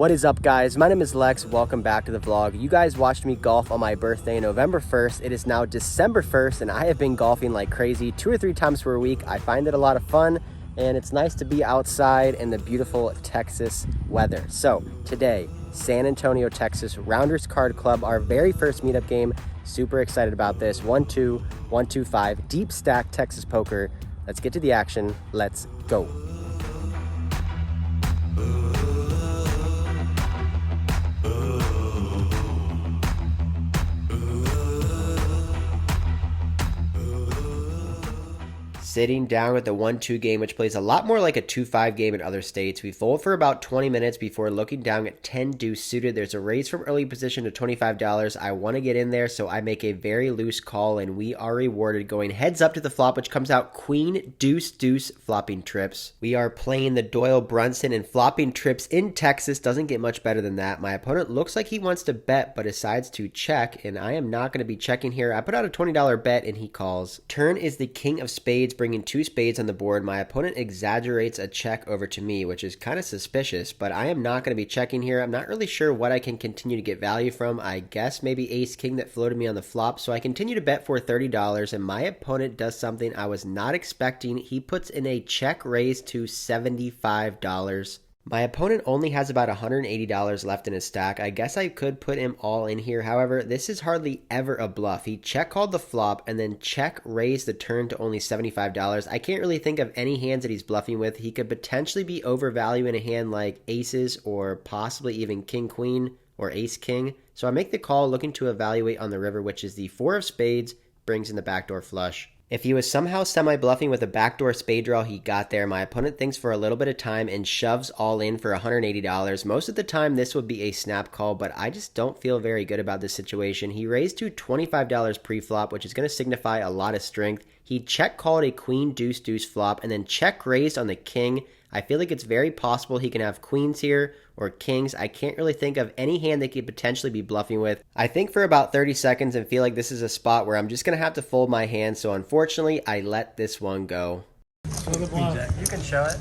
What is up, guys? My name is Lex. Welcome back to the vlog. You guys watched me golf on my birthday, November 1st. It is now December 1st, and I have been golfing like crazy 2 or 3 times per week. I find it a lot of fun, and it's nice to be outside in the beautiful Texas weather. So today, San Antonio, Texas, Rounders Card Club, our very first meetup game. Super excited about this. 1-2, 1-2-5, deep stack Texas poker. Let's get to the action. Let's go. Sitting down with the 1-2 game, which plays a lot more like a 2-5 game in other states. We fold for about 20 minutes before looking down at 10 deuce suited. There's a raise from early position to $25. I want to get in there, so I make a very loose call, and we are rewarded going heads up to the flop, which comes out queen deuce deuce flopping trips. We are playing the Doyle Brunson, and flopping trips in Texas doesn't get much better than that. My opponent looks like he wants to bet, but decides to check, and I am not going to be checking here. I put out a $20 bet, and he calls. Turn is the king of spades, bringing 2 spades on the board. My opponent exaggerates a check over to me, which is kind of suspicious, but I am not going to be checking here. I'm not really sure what I can continue to get value from. I guess maybe ace king that floated me on the flop, so I continue to bet for $30, and my opponent does something I was not expecting. He puts in a check raise to $75. My opponent only has about $180 left in his stack. I guess I could put him all in here. However, this is hardly ever a bluff. He check called the flop and then check raised the turn to only $75. I can't really think of any hands that he's bluffing with. He could potentially be overvaluing a hand like aces or possibly even king queen or ace king. So I make the call looking to evaluate on the river, which is the 4 of spades, brings in the backdoor flush. If he was somehow semi-bluffing with a backdoor spade draw, he got there. My opponent thinks for a little bit of time and shoves all in for $180. Most of the time, this would be a snap call, but I just don't feel very good about this situation. He raised to $25 pre-flop, which is going to signify a lot of strength. He check called a queen deuce deuce flop and then check raised on the king. I feel like it's very possible he can have queens here or kings. I can't really think of any hand they could potentially be bluffing with. I think for about 30 seconds and feel like this is a spot where I'm just going to have to fold my hand. So unfortunately, I let this one go. You can show it.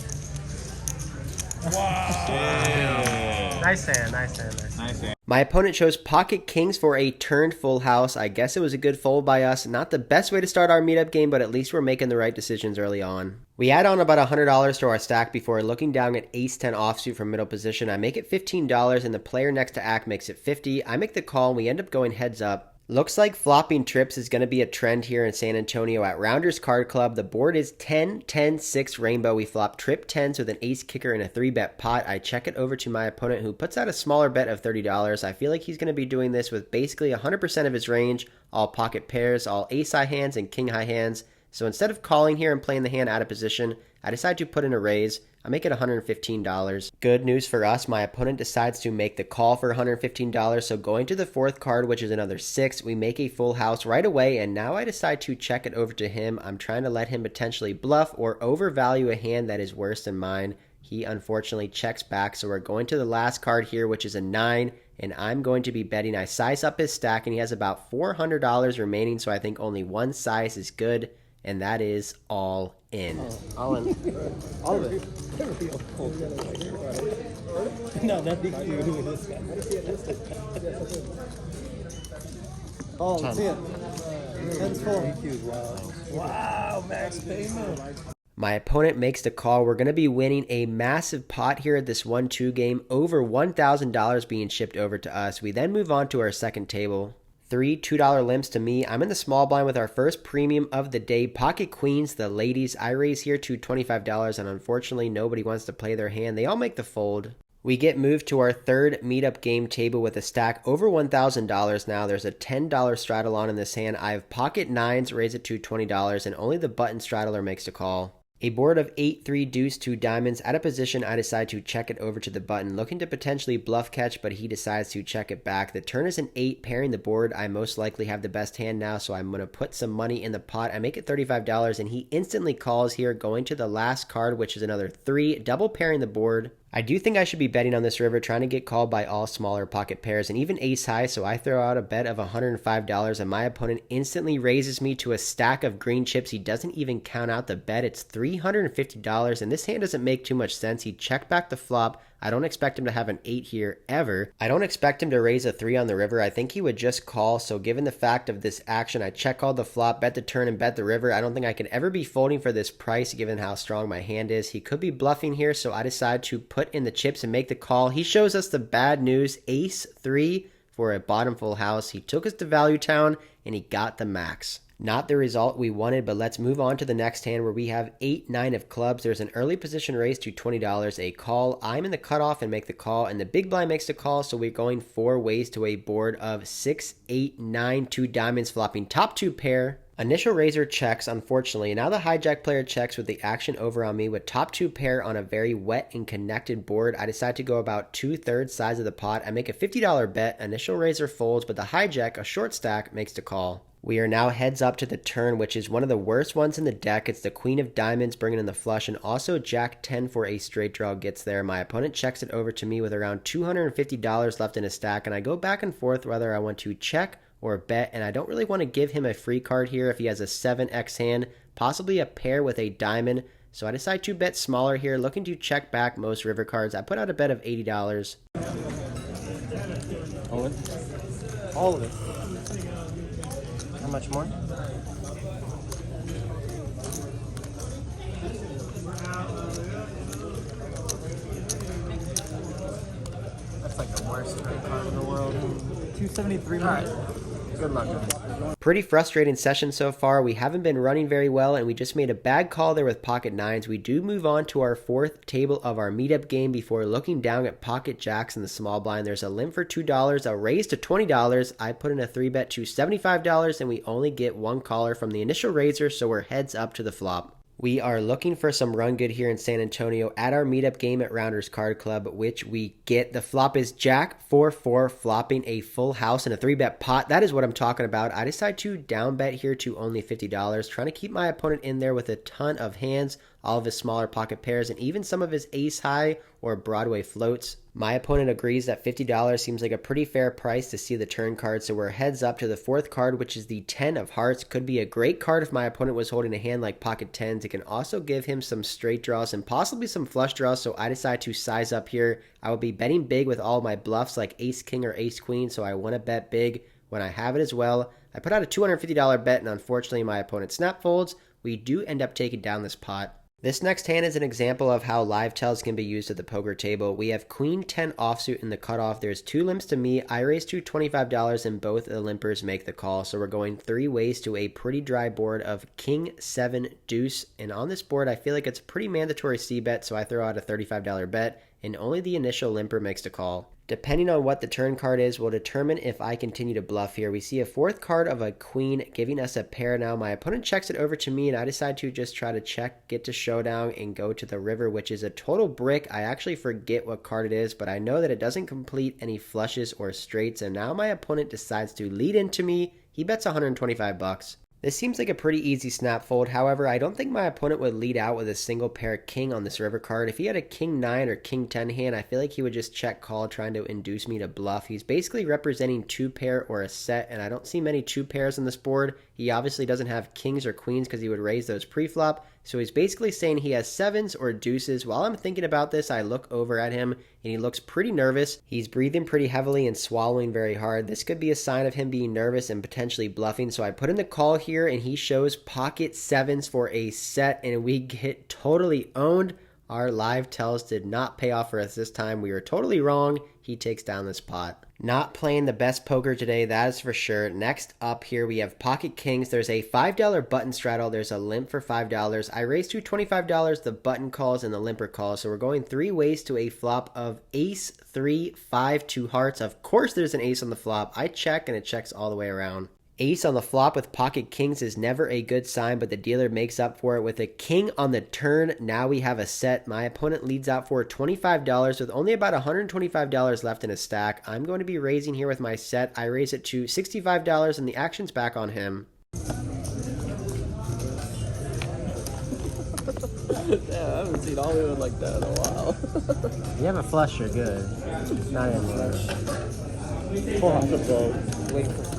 Wow. Nice hand, nice hand, nice hand. My opponent chose pocket kings for a turned full house. I guess it was a good fold by us. Not the best way to start our meetup game, but at least we're making the right decisions early on. We add on about $100 to our stack before looking down at ace-10 offsuit from middle position. I make it $15 and the player next to act makes it $50. I make the call and we end up going heads up. Looks like flopping trips is going to be a trend here in San Antonio at Rounders Card Club. The board is 10, 10, 6 rainbow. We flop trip 10s with an ace kicker and a 3-bet pot. I check it over to my opponent who puts out a smaller bet of $30. I feel like he's going to be doing this with basically 100% of his range, all pocket pairs, all ace-high hands, and king-high hands. So instead of calling here and playing the hand out of position, I decide to put in a raise. I make it $115. Good news for us, my opponent decides to make the call for $115, so going to the 4th card, which is another 6, we make a full house right away, and now I decide to check it over to him. I'm trying to let him potentially bluff or overvalue a hand that is worse than mine. He unfortunately checks back, so we're going to the last card here, which is a 9, and I'm going to be betting. I size up his stack, and he has about $400 remaining, so I think only one size is good, and that is all in. All in. All of it. No, that'd be cute with this guy. Oh, let's see it. 10's full. Wow, max payment. My opponent makes the call. We're going to be winning a massive pot here at this 1-2 game, over $1,000 being shipped over to us. We then move on to our second table. 3 $2 limps to me. I'm in the small blind with our first premium of the day. Pocket queens, the ladies. I raise here to $25, and unfortunately nobody wants to play their hand. They all make the fold. We get moved to our third meetup game table with a stack over $1,000 now. There's a $10 straddle on in this hand. I have pocket 9s, raise it to $20, and only the button straddler makes the call. A board of 8, 3 deuce, 2 diamonds. At a position, I decide to check it over to the button, looking to potentially bluff catch, but he decides to check it back. The turn is an 8, pairing the board. I most likely have the best hand now, so I'm going to put some money in the pot. I make it $35, and he instantly calls here, going to the last card, which is another 3, double pairing the board. I do think I should be betting on this river, trying to get called by all smaller pocket pairs and even ace high, so I throw out a bet of $105 and my opponent instantly raises me to a stack of green chips. He doesn't even count out the bet. It's $350 and this hand doesn't make too much sense. He checked back the flop. I don't expect him to have an 8 here ever. I don't expect him to raise a 3 on the river. I think he would just call. So given the fact of this action, I check called the flop, bet the turn, and bet the river. I don't think I could ever be folding for this price given how strong my hand is. He could be bluffing here, so I decide to put in the chips and make the call. He shows us the bad news, ace 3 for a bottom full house. He took us to Value Town and he got the max. Not the result we wanted, but let's move on to the next hand where we have 8-9 of clubs. There's an early position raise to $20, a call. I'm in the cutoff and make the call, and the big blind makes the call, so we're going 4 ways to a board of 6, 8, 9, 2 diamonds, flopping top 2 pair. Initial raiser checks, unfortunately. Now the hijack player checks with the action over on me with top 2 pair on a very wet and connected board. I decide to go about 2/3 size of the pot. I make a $50 bet. Initial raiser folds, but the hijack, a short stack, makes the call. We are now heads up to the turn, which is one of the worst ones in the deck. It's the queen of diamonds bringing in the flush, and also jack 10 for a straight draw gets there. My opponent checks it over to me with around $250 left in his stack, and I go back and forth whether I want to check or bet, and I don't really want to give him a free card here if he has a 7x hand, possibly a pair with a diamond. So I decide to bet smaller here, looking to check back most river cards. I put out a bet of $80. All of it? All of it. How much more? That's like the worst credit card in the world. 273 All right. Good luck. Pretty frustrating session so far. We haven't been running very well, and we just made a bad call there with pocket nines. We do move on to our 4th table of our meetup game before looking down at pocket jacks in the small blind. There's a limp for $2, a raise to $20. I put in a 3-bet to $75, and we only get 1 caller from the initial raiser, so we're heads up to the flop. We are looking for some run good here in San Antonio at our meetup game at Rounders Card Club, which we get. The flop is Jack 4-4, flopping a full house in a 3-bet pot. That is what I'm talking about. I decide to down bet here to only $50, trying to keep my opponent in there with a ton of hands, all of his smaller pocket pairs, and even some of his ace high or Broadway floats. My opponent agrees that $50 seems like a pretty fair price to see the turn card, so we're heads up to the 4th card, which is the 10 of hearts. Could be a great card if my opponent was holding a hand like pocket 10s. It can also give him some straight draws and possibly some flush draws, so I decide to size up here. I will be betting big with all my bluffs like ace king or ace queen, so I want to bet big when I have it as well. I put out a $250 bet, and unfortunately my opponent snap folds. We do end up taking down this pot. This next hand is an example of how live tells can be used at the poker table. We have queen 10 offsuit in the cutoff. There's 2 limps to me. I raise to $25 and both of the limpers make the call. So we're going 3 ways to a pretty dry board of king 7 deuce. And on this board, I feel like it's a pretty mandatory c-bet, so I throw out a $35 bet, and only the initial limper makes the call. Depending on what the turn card is will determine if I continue to bluff here. We see a 4th card of a queen giving us a pair now. My opponent checks it over to me, and I decide to just try to check, get to showdown, and go to the river, which is a total brick. I actually forget what card it is, but I know that it doesn't complete any flushes or straights, and now my opponent decides to lead into me. He bets $125. This seems like a pretty easy snap fold. However, I don't think my opponent would lead out with a single pair king on this river card. If he had a king 9 or king 10 hand, I feel like he would just check call, trying to induce me to bluff. He's basically representing 2 pair or a set, and I don't see many 2 pairs on this board. He obviously doesn't have kings or queens because he would raise those pre-flop. So he's basically saying he has 7s or deuces. While I'm thinking about this, I look over at him and he looks pretty nervous. He's breathing pretty heavily and swallowing very hard. This could be a sign of him being nervous and potentially bluffing. So I put in the call here and he shows pocket 7s for a set, and we get totally owned. Our live tells did not pay off for us this time. We were totally wrong. He takes down this pot. Not playing the best poker today, that is for sure. Next up here, we have pocket kings. There's a $5 button straddle. There's a limp for $5. I raise to $25. The button calls and the limper calls. So we're going 3 ways to a flop of ace, 3, 5, 2 hearts. Of course, there's an ace on the flop. I check and it checks all the way around. Ace on the flop with pocket kings is never a good sign, but the dealer makes up for it with a king on the turn. Now we have a set. My opponent leads out for $25 with only about $125 left in his stack. I'm going to be raising here with my set. I raise it to $65 and the action's back on him. Damn, I haven't seen Hollywood like that in a while. You have a flush, you're good. Not anymore. Full house of both. Wait for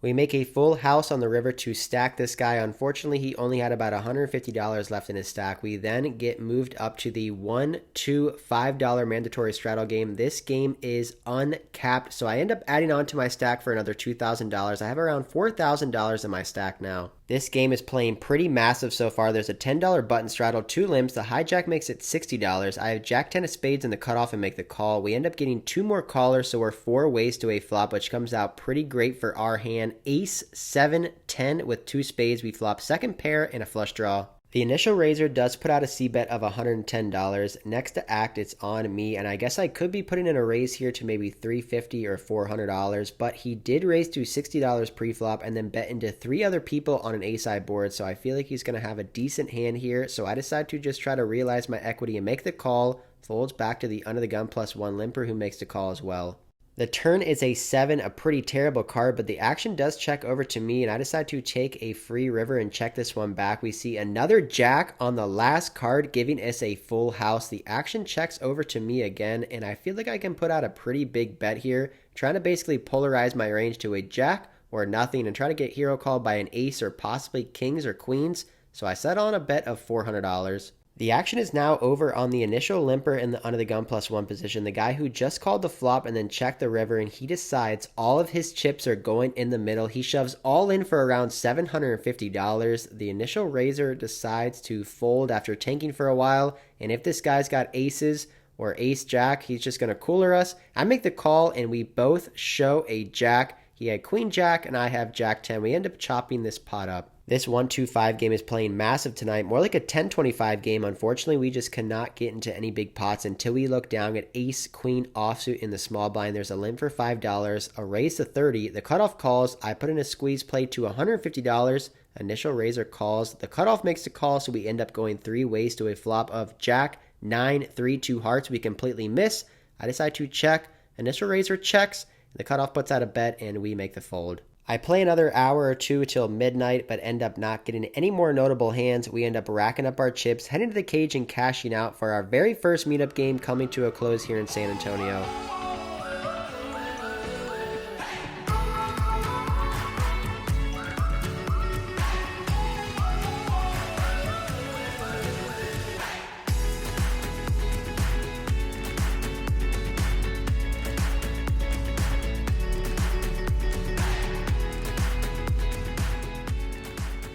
We make a full house on the river to stack this guy. Unfortunately, he only had about $150 left in his stack. We then get moved up to the $1, $2, $5 mandatory straddle game. This game is uncapped, so I end up adding on to my stack for another $2,000. I have around $4,000 in my stack now. This game is playing pretty massive so far. There's a $10 button straddle, 2 limps. The hijack makes it $60. I have jack 10 of spades in the cutoff and make the call. We end up getting 2 more callers, so we're 4 ways to a flop, which comes out pretty great for our hand. Ace, 7, 10 with 2 spades. We flop second pair and a flush draw. The initial raiser does put out a c-bet of $110. Next to act, it's on me, and I guess I could be putting in a raise here to maybe $350 or $400, but he did raise to $60 pre-flop and then bet into 3 other people on an ace-high board, so I feel like he's going to have a decent hand here, so I decide to just try to realize my equity and make the call. Folds back to the under the gun +1 limper, who makes the call as well. The turn is a 7, a pretty terrible card, but the action does check over to me, and I decide to take a free river and check this one back. We see another jack on the last card, giving us a full house. The action checks over to me again, and I feel like I can put out a pretty big bet here, trying to basically polarize my range to a jack or nothing and try to get hero called by an ace or possibly kings or queens. So I set on a bet of $400. The action is now over on the initial limper in the under the gun +1 position. The guy who just called the flop and then checked the river, and he decides all of his chips are going in the middle. He shoves all in for around $750. The initial raiser decides to fold after tanking for a while, and if this guy's got aces or ace jack, he's just going to cooler us. I make the call, and we both show a jack. He had queen jack, and I have jack 10. We end up chopping this pot up. This 1-2-5 game is playing massive tonight, more like a 10-25 game. Unfortunately, we just cannot get into any big pots until we look down at ace, queen, offsuit in the small blind. There's a limp for $5, a raise to 30. The cutoff calls. I put in a squeeze play to $150. Initial raiser calls. The cutoff makes the call, so we end up going 3 ways to a flop of jack, 9, 3, 2 hearts. We completely miss. I decide to check. Initial raiser checks. The cutoff puts out a bet, and we make the fold. I play another hour or 2 till midnight, but end up not getting any more notable hands. We end up racking up our chips, heading to the cage and cashing out for our very first meetup game coming to a close here in San Antonio.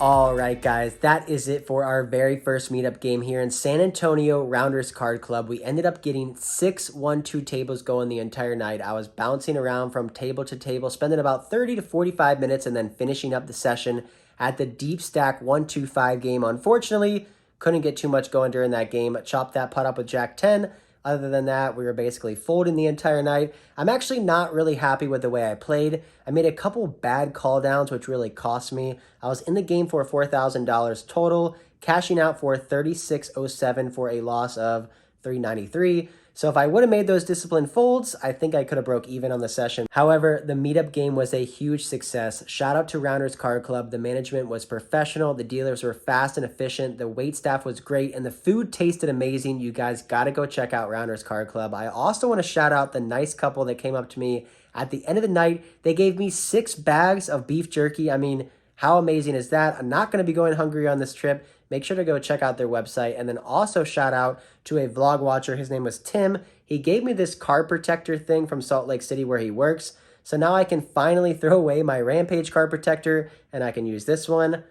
All right, guys, that is it for our very first meetup game here in San Antonio Rounders Card Club. We ended up getting 6 1-2 tables going the entire night. I was bouncing around from table to table, spending about 30 to 45 minutes and then finishing up the session at the deep stack 1-2-5 game. Unfortunately, couldn't get too much going during that game. Chopped that putt up with jack 10. Other than that, we were basically folding the entire night. I'm actually not really happy with the way I played. I made a couple bad call downs, which really cost me. I was in the game for $4,000 total, cashing out for $36.07 for a loss of $393. So if I would have made those disciplined folds, I think I could have broke even on the session. However, the meetup game was a huge success. Shout out to Rounders Card Club. The management was professional. The dealers were fast and efficient. The wait staff was great, and the food tasted amazing. You guys got to go check out Rounders Card Club. I also want to shout out the nice couple that came up to me at the end of the night. They gave me 6 bags of beef jerky. I mean, how amazing is that? I'm not going to be going hungry on this trip. Make sure to go check out their website. And then also shout out to a vlog watcher. His name was Tim. He gave me this card protector thing from Salt Lake City where he works. So now I can finally throw away my Rampage card protector and I can use this one.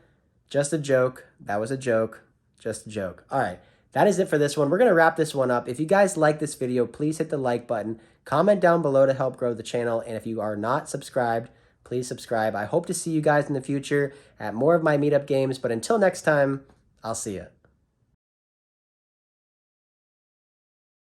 Just a joke. That was a joke. Just a joke. All right. That is it for this one. We're going to wrap this one up. If you guys like this video, please hit the like button. Comment down below to help grow the channel. And if you are not subscribed, please subscribe. I hope to see you guys in the future at more of my meetup games. But until next time, I'll see you.